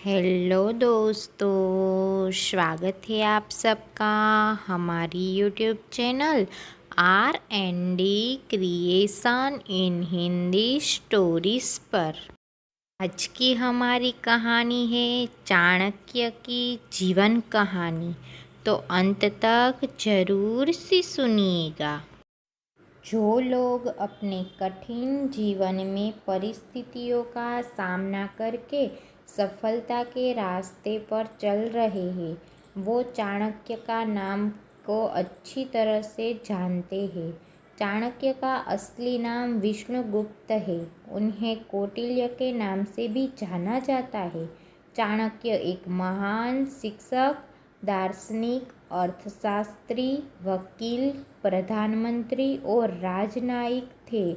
Hello दोस्तों, स्वागत है आप सबका हमारी यूट्यूब चैनल R&D क्रिएशन इन हिंदी स्टोरीज पर। आज की हमारी कहानी है चाणक्य की जीवन कहानी, तो अंत तक जरूर से सुनिएगा। जो लोग अपने कठिन जीवन में परिस्थितियों का सामना करके सफलता के रास्ते पर चल रहे हैं, वो चाणक्य का नाम को अच्छी तरह से जानते हैं। चाणक्य का असली नाम विष्णुगुप्त है। उन्हें कौटिल्य के नाम से भी जाना जाता है। चाणक्य एक महान शिक्षक, दार्शनिक, अर्थशास्त्री, वकील, प्रधानमंत्री और राजनयिक थे।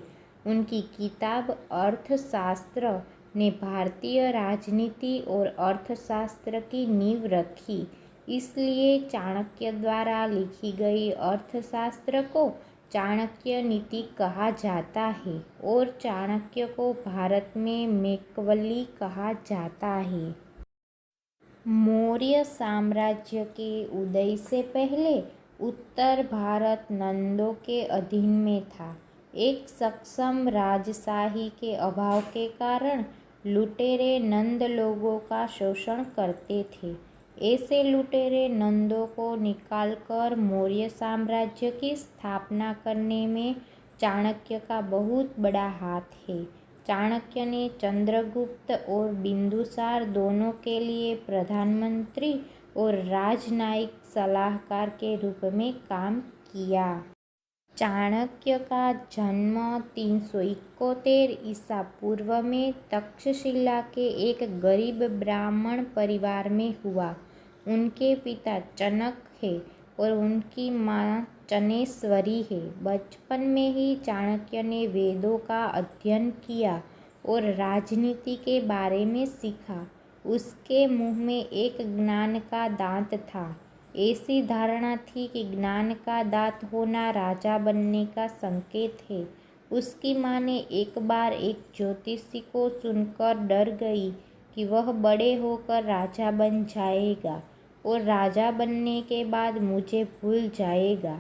उनकी किताब अर्थशास्त्र ने भारतीय राजनीति और अर्थशास्त्र की नींव रखी। इसलिए चाणक्य द्वारा लिखी गई अर्थशास्त्र को चाणक्य नीति कहा जाता है और चाणक्य को भारत में मैकियावेली कहा जाता है। मौर्य साम्राज्य के उदय से पहले उत्तर भारत नंदों के अधीन में था। एक सक्षम राजशाही के अभाव के कारण लुटेरे नंद लोगों का शोषण करते थे। ऐसे लुटेरे नंदों को निकालकर मौर्य साम्राज्य की स्थापना करने में चाणक्य का बहुत बड़ा हाथ है। चाणक्य ने चंद्रगुप्त और बिंदुसार दोनों के लिए प्रधानमंत्री और राजनयिक सलाहकार के रूप में काम किया। चाणक्य का जन्म 371 ईसा पूर्व में तक्षशिला के एक गरीब ब्राह्मण परिवार में हुआ। उनके पिता चनक है और उनकी माँ चनेश्वरी है। बचपन में ही चाणक्य ने वेदों का अध्ययन किया और राजनीति के बारे में सीखा। उसके मुंह में एक ज्ञान का दांत था। ऐसी धारणा थी कि ज्ञान का दांत होना राजा बनने का संकेत है। उसकी माँ ने एक बार एक ज्योतिषी को सुनकर डर गई कि वह बड़े होकर राजा बन जाएगा और राजा बनने के बाद मुझे भूल जाएगा।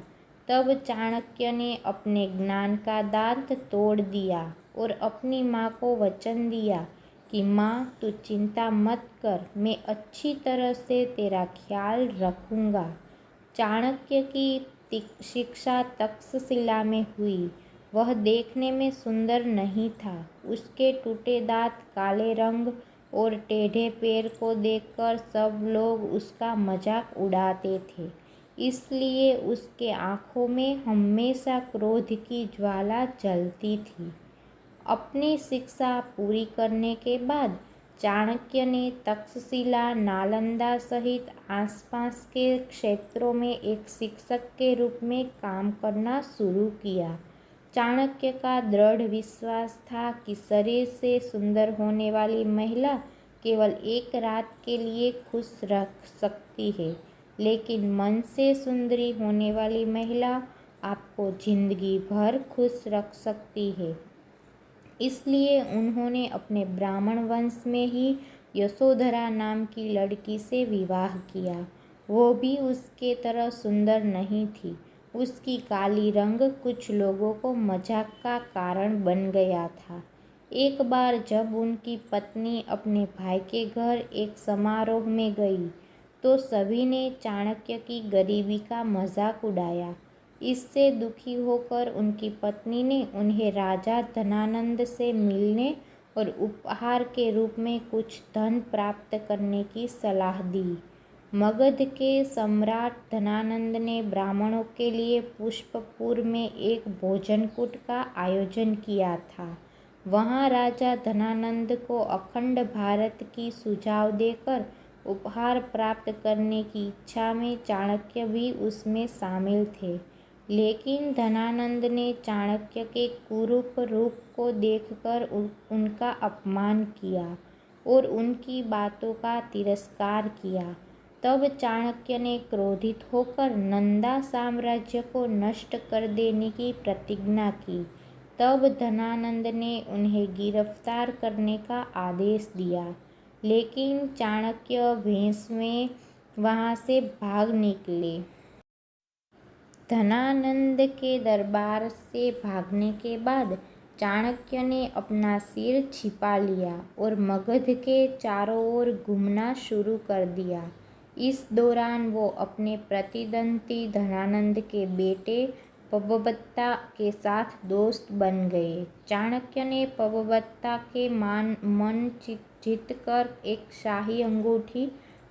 तब चाणक्य ने अपने ज्ञान का दांत तोड़ दिया और अपनी माँ को वचन दिया कि माँ, तू चिंता मत कर, मैं अच्छी तरह से तेरा ख्याल रखूँगा। चाणक्य की शिक्षा तक्षशिला में हुई। वह देखने में सुंदर नहीं था। उसके टूटे दांत, काले रंग और टेढ़े पैर को देखकर सब लोग उसका मजाक उड़ाते थे। इसलिए उसके आँखों में हमेशा क्रोध की ज्वाला जलती थी। अपनी शिक्षा पूरी करने के बाद चाणक्य ने तक्षशिला, नालंदा सहित आसपास के क्षेत्रों में एक शिक्षक के रूप में काम करना शुरू किया। चाणक्य का दृढ़ विश्वास था कि शरीर से सुंदर होने वाली महिला केवल एक रात के लिए खुश रख सकती है, लेकिन मन से सुंदरी होने वाली महिला आपको जिंदगी भर खुश रख सकती है। इसलिए उन्होंने अपने ब्राह्मण वंश में ही यशोधरा नाम की लड़की से विवाह किया। वो भी उसके तरह सुंदर नहीं थी। उसकी काली रंग कुछ लोगों को मजाक का कारण बन गया था। एक बार जब उनकी पत्नी अपने भाई के घर एक समारोह में गई, तो सभी ने चाणक्य की गरीबी का मजाक उड़ाया। इससे दुखी होकर उनकी पत्नी ने उन्हें राजा धनानंद से मिलने और उपहार के रूप में कुछ धन प्राप्त करने की सलाह दी। मगध के सम्राट धनानंद ने ब्राह्मणों के लिए पुष्पपुर में एक भोजनकूट का आयोजन किया था। वहाँ राजा धनानंद को अखंड भारत की सुझाव देकर उपहार प्राप्त करने की इच्छा में चाणक्य भी उसमें शामिल थे। लेकिन धनानंद ने चाणक्य के कुरूप रूप को देखकर उनका अपमान किया और उनकी बातों का तिरस्कार किया। तब चाणक्य ने क्रोधित होकर नंदा साम्राज्य को नष्ट कर देने की प्रतिज्ञा की। तब धनानंद ने उन्हें गिरफ्तार करने का आदेश दिया। लेकिन चाणक्य भेष में वहाँ से भाग निकले। धनानंद के दरबार से भागने के बाद चाणक्य ने अपना सिर छिपा लिया और मगध के चारों ओर घूमना शुरू कर दिया। इस दौरान वो अपने प्रतिद्वंदी धनानंद के बेटे पवबत्ता के साथ दोस्त बन गए। चाणक्य ने पवबत्ता के मन जीतकर एक शाही अंगूठी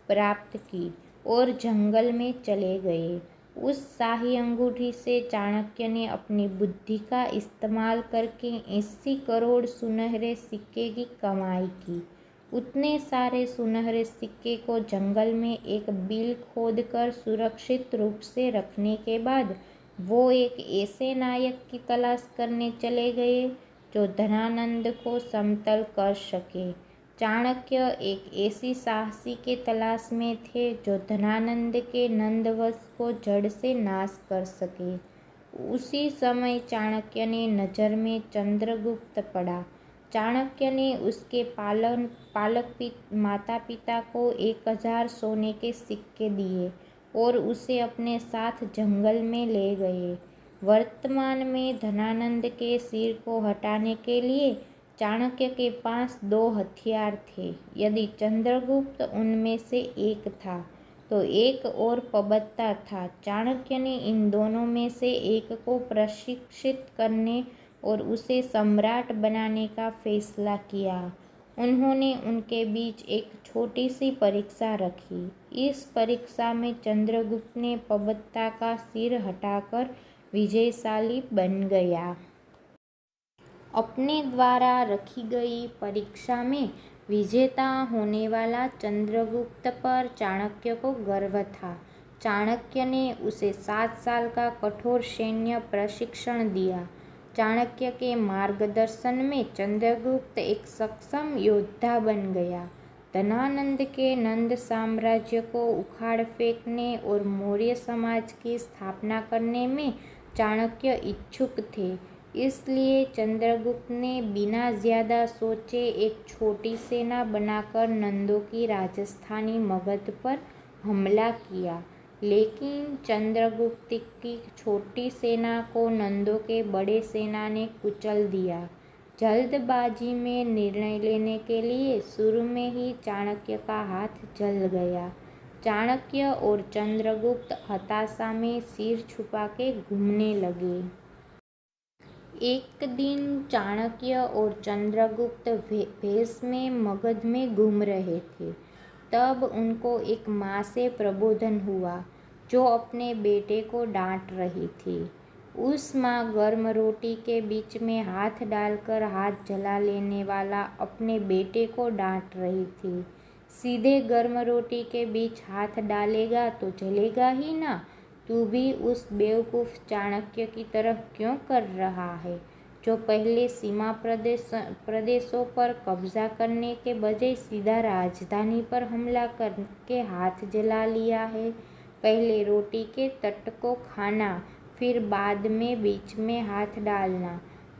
प्राप्त की और जंगल में चले गए। उस शाही अंगूठी से चाणक्य ने अपनी बुद्धि का इस्तेमाल करके 80 करोड़ सुनहरे सिक्के की कमाई की। उतने सारे सुनहरे सिक्के को जंगल में एक बिल खोदकर सुरक्षित रूप से रखने के बाद वो एक ऐसे नायक की तलाश करने चले गए जो धनानंद को समतल कर सके। चाणक्य एक ऐसी साहसी के तलाश में थे जो धनानंद के नंदवंश को जड़ से नाश कर सके। उसी समय चाणक्य ने नज़र में चंद्रगुप्त पड़ा। चाणक्य ने उसके माता पिता को 1000 सोने के सिक्के दिए और उसे अपने साथ जंगल में ले गए। वर्तमान में धनानंद के सिर को हटाने के लिए चाणक्य के पास 2 हथियार थे। यदि चंद्रगुप्त उनमें से एक था तो एक और पवबत्ता था। चाणक्य ने इन दोनों में से एक को प्रशिक्षित करने और उसे सम्राट बनाने का फैसला किया। उन्होंने उनके बीच एक छोटी सी परीक्षा रखी। इस परीक्षा में चंद्रगुप्त ने पवबत्ता का सिर हटाकर विजयशाली बन गया। अपने द्वारा रखी गई परीक्षा में विजेता होने वाला चंद्रगुप्त पर चाणक्य को गर्व था। चाणक्य ने उसे 7 साल का कठोर सैन्य प्रशिक्षण दिया। चाणक्य के मार्गदर्शन में चंद्रगुप्त एक सक्षम योद्धा बन गया। धनानंद के नंद साम्राज्य को उखाड़ फेंकने और मौर्य समाज की स्थापना करने में चाणक्य इच्छुक थे। इसलिए चंद्रगुप्त ने बिना ज़्यादा सोचे एक छोटी सेना बनाकर नंदों की राजधानी मगध पर हमला किया। लेकिन चंद्रगुप्त की छोटी सेना को नंदों के बड़े सेना ने कुचल दिया। जल्दबाजी में निर्णय लेने के लिए शुरू में ही चाणक्य का हाथ जल गया। चाणक्य और चंद्रगुप्त हताशा में सिर छुपा के घूमने लगे। एक दिन चाणक्य और चंद्रगुप्त भेष में मगध में घूम रहे थे। तब उनको एक माँ से प्रबोधन हुआ जो अपने बेटे को डांट रही थी। उस माँ गर्म रोटी के बीच में हाथ डालकर हाथ जला लेने वाला अपने बेटे को डांट रही थी। सीधे गर्म रोटी के बीच हाथ डालेगा तो जलेगा ही ना। तू भी उस बेवकूफ़ चाणक्य की तरह क्यों कर रहा है जो पहले सीमा प्रदेशों पर कब्जा करने के बजाय सीधा राजधानी पर हमला करके हाथ जला लिया है। पहले रोटी के तट को खाना, फिर बाद में बीच में हाथ डालना,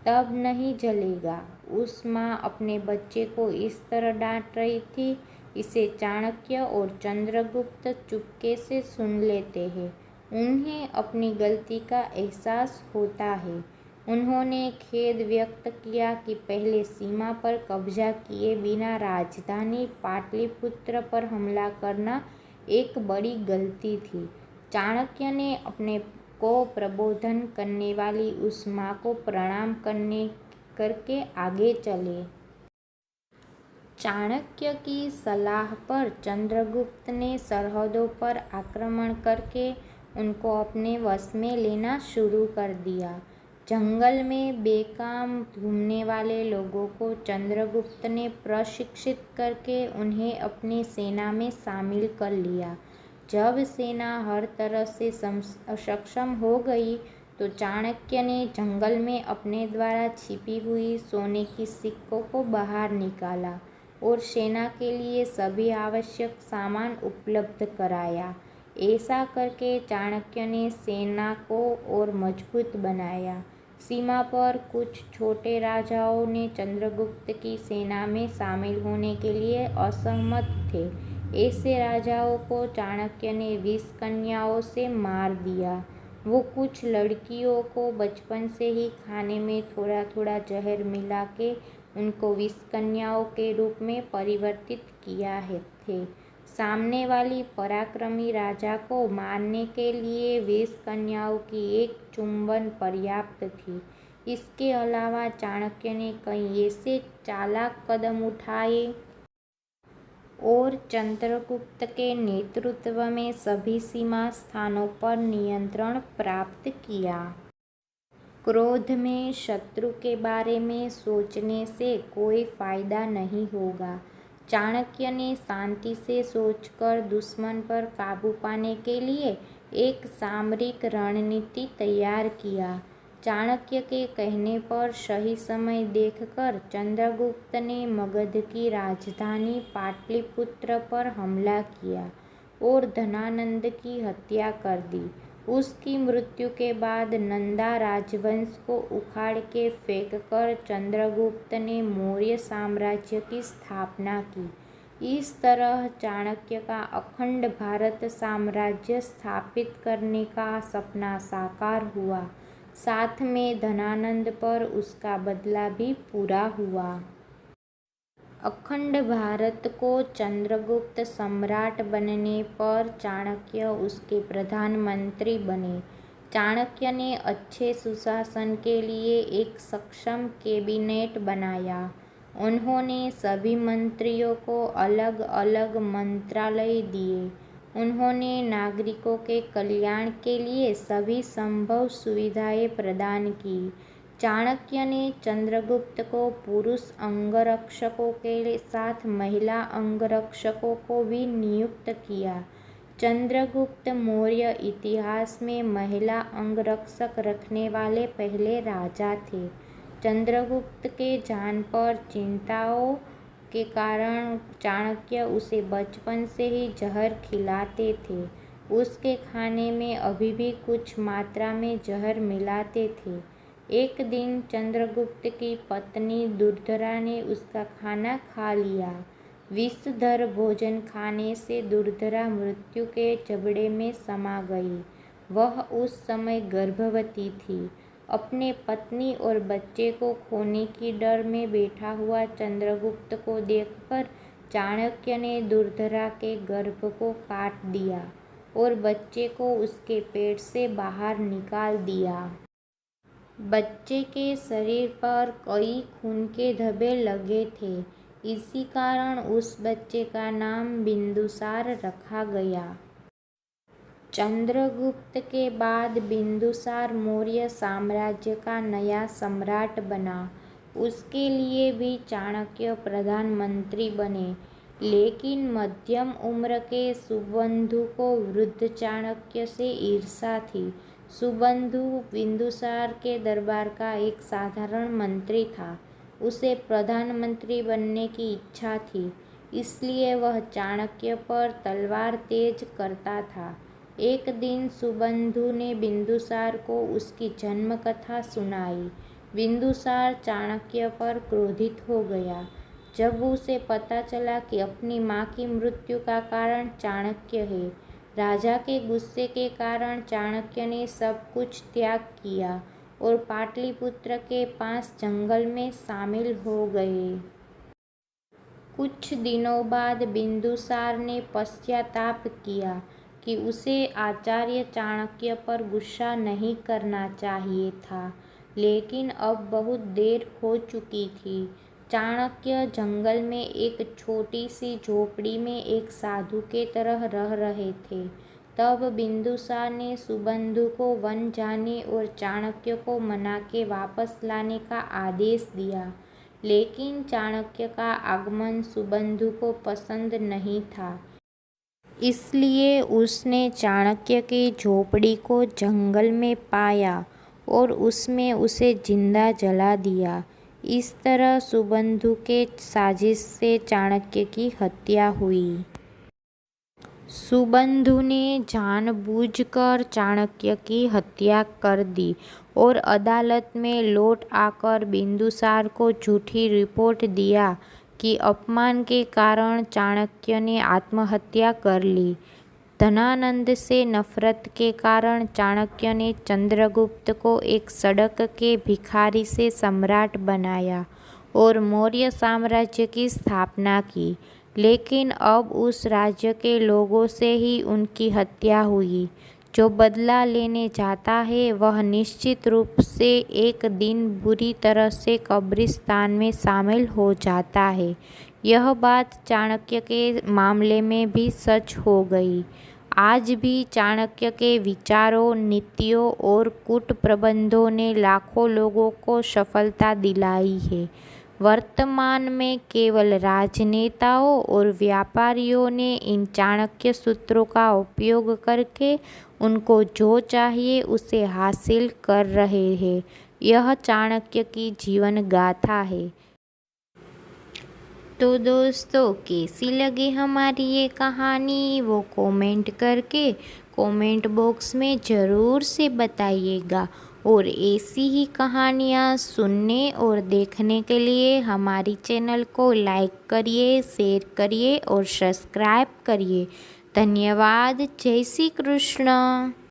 तब नहीं जलेगा। उस माँ अपने बच्चे को इस तरह डांट रही थी। इसे चाणक्य और चंद्रगुप्त चुपके से सुन लेते हैं। उन्हें अपनी गलती का एहसास होता है। उन्होंने खेद व्यक्त किया कि पहले सीमा पर कब्जा किए बिना राजधानी पाटलिपुत्र पर हमला करना एक बड़ी गलती थी। चाणक्य ने अपने को प्रबोधन करने वाली उस माँ को प्रणाम करके आगे चले। चाणक्य की सलाह पर चंद्रगुप्त ने सरहदों पर आक्रमण करके उनको अपने वश में लेना शुरू कर दिया। जंगल में बेकाम घूमने वाले लोगों को चंद्रगुप्त ने प्रशिक्षित करके उन्हें अपनी सेना में शामिल कर लिया। जब सेना हर तरह से सक्षम हो गई तो चाणक्य ने जंगल में अपने द्वारा छिपी हुई सोने की सिक्कों को बाहर निकाला और सेना के लिए सभी आवश्यक सामान उपलब्ध कराया। ऐसा करके चाणक्य ने सेना को और मजबूत बनाया। सीमा पर कुछ छोटे राजाओं ने चंद्रगुप्त की सेना में शामिल होने के लिए असहमत थे। ऐसे राजाओं को चाणक्य ने 20 कन्याओं से मार दिया। वो कुछ लड़कियों को बचपन से ही खाने में थोड़ा थोड़ा जहर मिला के उनको 20 कन्याओं के रूप में परिवर्तित किया थे। सामने वाली पराक्रमी राजा को मारने के लिए 20 कन्याओं की एक चुंबन पर्याप्त थी। इसके अलावा चाणक्य ने कई ऐसे चालाक कदम उठाए और चंद्रगुप्त के नेतृत्व में सभी सीमा स्थानों पर नियंत्रण प्राप्त किया। क्रोध में शत्रु के बारे में सोचने से कोई फायदा नहीं होगा। चाणक्य ने शांति से सोचकर दुश्मन पर काबू पाने के लिए एक सामरिक रणनीति तैयार किया। चाणक्य के कहने पर सही समय देखकर चंद्रगुप्त ने मगध की राजधानी पाटलिपुत्र पर हमला किया और धनानंद की हत्या कर दी। उसकी मृत्यु के बाद नंदा राजवंश को उखाड़ के फेंककर चंद्रगुप्त ने मौर्य साम्राज्य की स्थापना की। इस तरह चाणक्य का अखंड भारत साम्राज्य स्थापित करने का सपना साकार हुआ। साथ में धनानंद पर उसका बदला भी पूरा हुआ। अखंड भारत को चंद्रगुप्त सम्राट बनने पर चाणक्य उसके प्रधानमंत्री बने। चाणक्य ने अच्छे सुशासन के लिए एक सक्षम कैबिनेट बनाया। उन्होंने सभी मंत्रियों को अलग अलग मंत्रालय दिए। उन्होंने नागरिकों के कल्याण के लिए सभी संभव सुविधाएं प्रदान की। चाणक्य ने चंद्रगुप्त को पुरुष अंगरक्षकों के साथ महिला अंगरक्षकों को भी नियुक्त किया। चंद्रगुप्त मौर्य इतिहास में महिला अंगरक्षक रखने वाले पहले राजा थे। चंद्रगुप्त के जान पर चिंताओं के कारण चाणक्य उसे बचपन से ही जहर खिलाते थे। उसके खाने में अभी भी कुछ मात्रा में जहर मिलाते थे। एक दिन चंद्रगुप्त की पत्नी दुर्धरा ने उसका खाना खा लिया। विषधर भोजन खाने से दुर्धरा मृत्यु के जबड़े में समा गई। वह उस समय गर्भवती थी। अपने पत्नी और बच्चे को खोने की डर में बैठा हुआ चंद्रगुप्त को देखकर चाणक्य ने दुर्धरा के गर्भ को काट दिया और बच्चे को उसके पेट से बाहर निकाल दिया। बच्चे के शरीर पर कई खून के धब्बे लगे थे। इसी कारण उस बच्चे का नाम बिंदुसार रखा गया। चंद्रगुप्त के बाद बिंदुसार मौर्य साम्राज्य का नया सम्राट बना। उसके लिए भी चाणक्य प्रधानमंत्री बने, लेकिन मध्यम उम्र के सुबंधु को वृद्ध चाणक्य से ईर्ष्या थी। सुबंधु बिंदुसार के दरबार का एक साधारण मंत्री था। उसे प्रधानमंत्री बनने की इच्छा थी, इसलिए वह चाणक्य पर तलवार तेज करता था। एक दिन सुबंधु ने बिंदुसार को उसकी जन्म कथा सुनाई। बिंदुसार चाणक्य पर क्रोधित हो गया। जब उसे पता चला कि अपनी माँ की मृत्यु का कारण चाणक्य है। राजा के गुस्से के कारण चाणक्य ने सब कुछ त्याग किया और पाटलिपुत्र के पास जंगल में शामिल हो गए। कुछ दिनों बाद बिंदुसार ने पश्चाताप किया कि उसे आचार्य चाणक्य पर गुस्सा नहीं करना चाहिए था, लेकिन अब बहुत देर हो चुकी थी। चाणक्य जंगल में एक छोटी सी झोपड़ी में एक साधु के तरह रह रहे थे। तब बिंदुसार ने सुबंधु को वन जाने और चाणक्य को मना के वापस लाने का आदेश दिया, लेकिन चाणक्य का आगमन सुबंधु को पसंद नहीं था। इसलिए उसने चाणक्य की झोपड़ी को जंगल में पाया और उसमें उसे जिंदा जला दिया। इस तरह सुबंधु के साजिश से चाणक्य की हत्या हुई। सुबंधु ने जानबूझकर चाणक्य की हत्या कर दी और अदालत में लौट आकर बिंदुसार को झूठी रिपोर्ट दिया कि अपमान के कारण चाणक्य ने आत्महत्या कर ली। धनानंद से नफरत के कारण चाणक्य ने चंद्रगुप्त को एक सड़क के भिखारी से सम्राट बनाया और मौर्य साम्राज्य की स्थापना की, लेकिन अब उस राज्य के लोगों से ही उनकी हत्या हुई। जो बदला लेने जाता है वह निश्चित रूप से एक दिन बुरी तरह से कब्रिस्तान में शामिल हो जाता है। यह बात चाणक्य के मामले में भी सच हो गई। आज भी चाणक्य के विचारों, नीतियों और कूट प्रबंधों ने लाखों लोगों को सफलता दिलाई है। वर्तमान में केवल राजनेताओं और व्यापारियों ने इन चाणक्य सूत्रों का उपयोग करके उनको जो चाहिए उसे हासिल कर रहे हैं। यह चाणक्य की जीवन गाथा है। तो दोस्तों, कैसी लगी हमारी ये कहानी वो कमेंट करके कमेंट बॉक्स में ज़रूर से बताइएगा। और ऐसी ही कहानियाँ सुनने और देखने के लिए हमारी चैनल को लाइक करिए, शेयर करिए और सब्सक्राइब करिए। धन्यवाद। जय श्री कृष्ण।